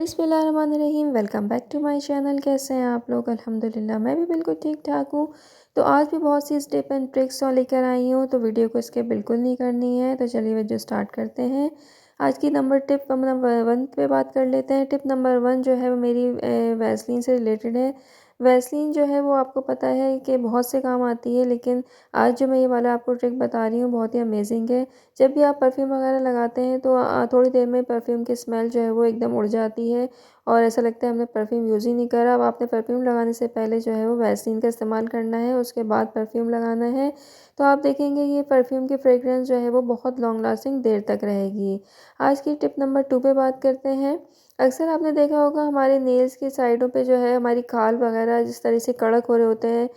बिस्मिल्लाहिर्रहमानिर्रहीम। Welcome back to my channel. कैसे हैं आप लोग? अल्हम्दुलिल्लाह मैं भी बिल्कुल ठीक ठाक हूँ। तो आज भी बहुत सी टिप एंड ट्रिक्स और लेकर आई हूँ, तो वीडियो को स्किप बिल्कुल नहीं करनी है। तो चलिए वीडियो स्टार्ट करते हैं। आज की टिप नंबर 1 पे बात कर लेते हैं। टिप नंबर 1 जो है वो मेरी वैसलीन से रिलेटेड है। वैसलीन जो है वो आपको पता है कि बहुत से काम आती है, लेकिन आज जो मैं ये वाला आपको ट्रिक बता रही हूँ बहुत ही अमेजिंग है। जब भी आप परफ्यूम वगैरह लगाते हैं तो थोड़ी देर में परफ्यूम की स्मेल जो है वो एकदम उड़ जाती है और ऐसा लगता है हमने परफ्यूम यूज़ ही नहीं करा। अब आपने परफ्यूम लगाने से पहले जो है वो वैसलीन का इस्तेमाल करना है, उसके बाद परफ्यूम लगाना है। तो आप देखेंगे ये परफ्यूम की फ्रेगरेंस जो है वो बहुत लॉन्ग लास्टिंग देर तक रहेगी। आज की टिप नंबर 2 पे बात करते हैं। अक्सर आपने देखा होगा हमारे नेल्स की साइडों पे जो है हमारी खाल वगैरह जिस तरह से कड़क हो रहे होते हैं,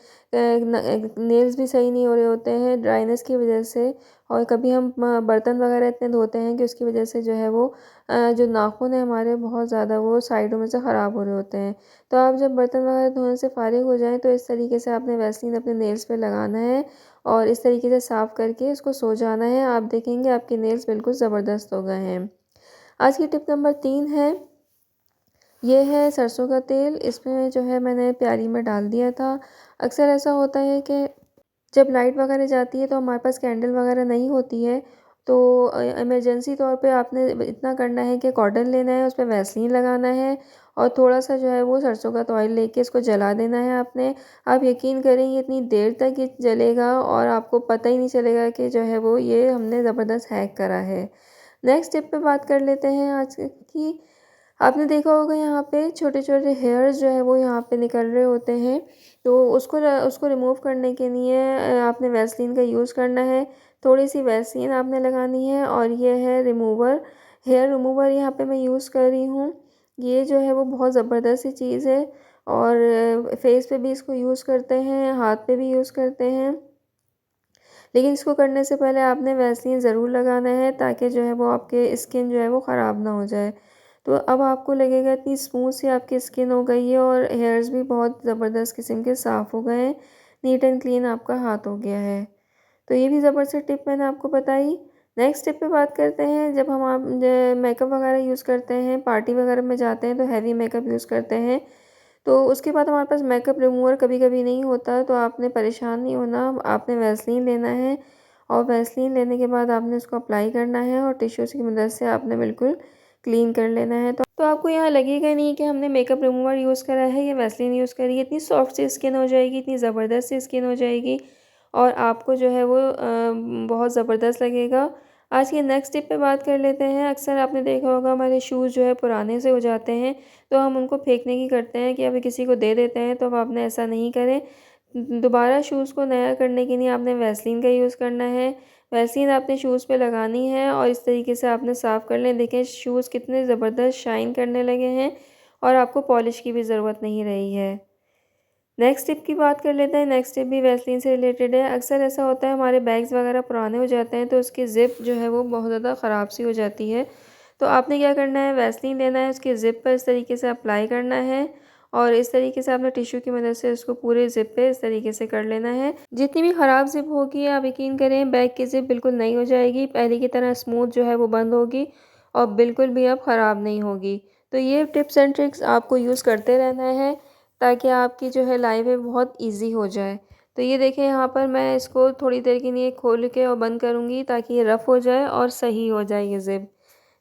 नेल्स भी सही नहीं हो रहे होते हैं ड्राइनेस की वजह से। और कभी हम बर्तन वगैरह इतने धोते हैं कि उसकी वजह से जो है वो जो नाखून है हमारे बहुत ज़्यादा वो साइडों में से ख़राब हो रहे होते हैं। तो आप जब बर्तन वगैरह धोने से फारिग हो जाएं तो इस तरीके से आपने वैसलीन अपने नेल्स पे लगाना है और इस तरीके से साफ़ करके इसको सो जाना है। आप देखेंगे आपके नेल्स बिल्कुल ज़बरदस्त हो गए हैं। आज की टिप नंबर 3 है, ये है सरसों का तेल। इसमें जो है मैंने प्याली में डाल दिया था। अक्सर ऐसा होता है कि जब लाइट वगैरह जाती है तो हमारे पास कैंडल वगैरह नहीं होती है, तो इमरजेंसी तौर पे आपने इतना करना है कि कॉटन लेना है, उस पे वैसलीन लगाना है और थोड़ा-सा जो है वो सरसों का ऑयल लेके इसको जला देना है आपने। आप यकीन करें ये इतनी देर तक ये जलेगा और आपको पता ही नहीं चलेगा कि जो है वो ये हमने ज़बरदस्त हैक करा है। नेक्स्ट टिप पे बात कर लेते हैं आज की। आपने देखा होगा यहाँ पे छोटे-छोटे हेयर्स जो है वो यहाँ पे निकल रहे होते हैं, तो उसको रिमूव करने के लिए आपने वैसलीन का यूज़ करना है। थोड़ी-सी वैसलीन आपने लगानी है और ये है रिमूवर, हेयर रिमूवर यहाँ पे मैं यूज़ कर रही हूँ। ये जो है वो बहुत ज़बरदस्त सी चीज़ है और फेस पे भी इसको यूज़ करते हैं, हाथ पे भी यूज़ करते हैं। लेकिन इसको करने से पहले आपने वैसलीन ज़रूर लगाना है ताकि जो है वो आपके स्किन जो है वो ख़राब ना हो जाए। तो अब आपको लगेगा इतनी स्मूथ सी आपकी स्किन हो गई है और हेयर्स भी बहुत ज़बरदस्त किस्म के साफ़ हो गए हैं। नीट एंड क्लीन आपका हाथ हो गया है। तो ये भी ज़बरदस्त टिप मैंने आपको बताई। नेक्स्ट टिप पे बात करते हैं। जब हम आप मेकअप वगैरह यूज़ करते हैं, पार्टी वगैरह में जाते हैं तो हैवी मेकअप यूज़ करते हैं। तो उसके बाद हमारे पास मेकअप रिमूवर कभी-कभी नहीं होता, तो आपने परेशान नहीं होना। आपने वैसलीन लेना है और वैसलीन लेने के बाद आपने उसको अप्लाई करना है और टिश्यूज़ की मदद से आपने बिल्कुल क्लीन कर लेना है। तो आपको यहाँ लगेगा नहीं कि हमने मेकअप रिमूवर यूज़ करा है या वैसलीन यूज़ करी है। इतनी सॉफ्ट सी स्किन हो जाएगी, इतनी ज़बरदस्त सी स्किन हो जाएगी और आपको जो है वो बहुत ज़बरदस्त लगेगा। आज की नेक्स्ट टिप पे बात कर लेते हैं। अक्सर आपने देखा होगा हमारे शूज़ जो है पुराने से हो जाते हैं, तो हम उनको फेंकने की करते हैं कि अभी किसी को दे देते हैं, तो अब आपने ऐसा नहीं करें। दोबारा शूज़ को नया करने के लिए आपने वैसलीन का यूज़ करना है। वैसलीन आपने शूज़ पे लगानी है और इस तरीके से आपने साफ़ कर लें। देखें शूज़ कितने ज़बरदस्त शाइन करने लगे हैं और आपको पॉलिश की भी ज़रूरत नहीं रही है। नेक्स्ट टिप की बात कर लेते हैं। नेक्स्ट टिप भी वैसलीन से रिलेटेड है। अक्सर ऐसा होता है हमारे बैग्स वगैरह पुराने हो जाते हैं तो उसकी ज़िप जो है वो बहुत ज़्यादा ख़राब सी हो जाती है। तो आपने क्या करना है, वैसलीन लेना है, उसकी ज़िप पर इस तरीके से अप्लाई करना है और इस तरीके से आपने टिश्यू की मदद से उसको पूरे ज़िप पे इस तरीके से कर लेना है। जितनी भी ख़राब ज़िप होगी आप यकीन करें बैग की ज़िप बिल्कुल नई हो जाएगी, पहले की तरह स्मूथ जो है वो बंद होगी और बिल्कुल भी अब ख़राब नहीं होगी। तो ये टिप्स एंड ट्रिक्स आपको यूज़ करते रहना है ताकि आपकी जो है लाइफ है बहुत ईज़ी हो जाए। तो ये देखें यहाँ पर मैं इसको थोड़ी देर के लिए खोल के और बंद करूँगी ताकि ये रफ़ हो जाए और सही हो जाए ये ज़िप।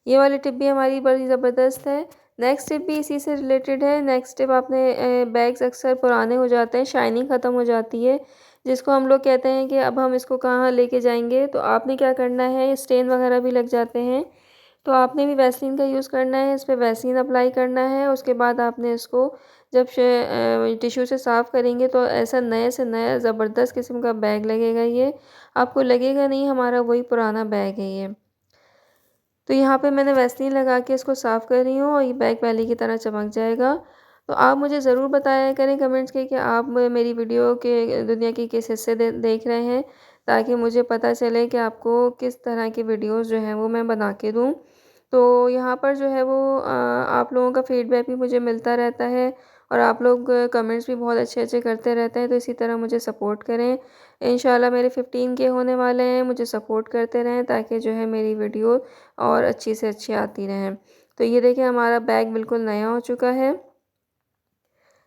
ये वाली टिप भी हमारी बड़ी ज़बरदस्त है। नेक्स्ट टिप भी इसी से रिलेटेड है। नेक्स्ट टिप आपने बैग्स अक्सर पुराने हो जाते हैं, शाइनिंग ख़त्म हो जाती है, जिसको हम लोग कहते हैं कि अब हम इसको कहाँ लेके जाएँगे। तो आपने क्या करना है, स्टेन वगैरह भी लग जाते हैं, तो आपने भी वैसलीन का यूज़ करना है, इस पे वैसलीन अप्लाई करना है। उसके बाद आपने इसको जब टिश्यू से साफ़ करेंगे तो ऐसा नए से नया ज़बरदस्त किस्म का बैग लगेगा ये। आपको लगेगा नहीं हमारा वही पुराना बैग है ये। तो यहाँ पे मैंने वैसलीन लगा के इसको साफ़ कर रही हूँ और ये बैग पहले की तरह चमक जाएगा। तो आप मुझे ज़रूर बताया करें कमेंट्स के कि आप मेरी वीडियो के दुनिया के किस हिस्से देख रहे हैं, ताकि मुझे पता चले कि आपको किस तरह की वीडियोज़ जो हैं वो मैं बना के दूँ। तो यहाँ पर जो है वो आप लोगों का फ़ीडबैक भी मुझे मिलता रहता है और आप लोग कमेंट्स भी बहुत अच्छे-अच्छे करते रहते हैं, तो इसी तरह मुझे सपोर्ट करें। इंशाल्लाह मेरे 15 के होने वाले हैं, मुझे सपोर्ट करते रहें ताकि जो है मेरी वीडियो और अच्छी से अच्छी आती रहें। तो ये देखिए हमारा बैग बिल्कुल नया हो चुका है।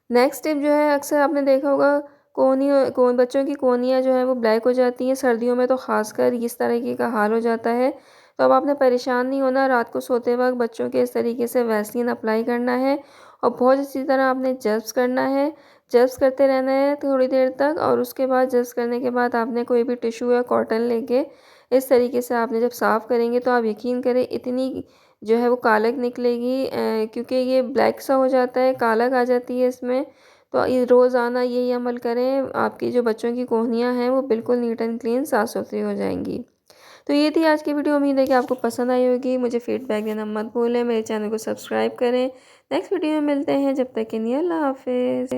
नेक्स्ट टिप जो है, अक्सर आपने देखा होगा बच्चों की कोहनियाँ जो हैं वो ब्लैक हो जाती हैं, सर्दियों में तो ख़ासकर इस तरीके का हाल हो जाता है। तो अब आपने परेशान नहीं होना, रात को सोते वक़्त बच्चों के इस तरीके से वैसलीन अप्लाई करना है और बहुत अच्छी तरह आपने जब्स करना है। जब्स करते रहना है थोड़ी देर तक, और उसके बाद जब्स करने के बाद आपने कोई भी टिश्यू या कॉटन लेके इस तरीके से आपने जब साफ़ करेंगे तो आप यकीन करें इतनी जो है वो कालक निकलेगी, क्योंकि ये ब्लैक सा हो जाता है, कालक आ जाती है इसमें। तो ये रोज़ाना यही अमल करें, आपकी जो बच्चों की कोहनियाँ हैं वो बिल्कुल नीट एंड क्लीन साफ़-सुथरी हो जाएँगी। तो ये थी आज की वीडियो, उम्मीद है कि आपको पसंद आई होगी। मुझे फीडबैक देना मत भूलें, मेरे चैनल को सब्सक्राइब करें। नेक्स्ट वीडियो में मिलते हैं, जब तक के लिए अल्लाह हाफ़िज़।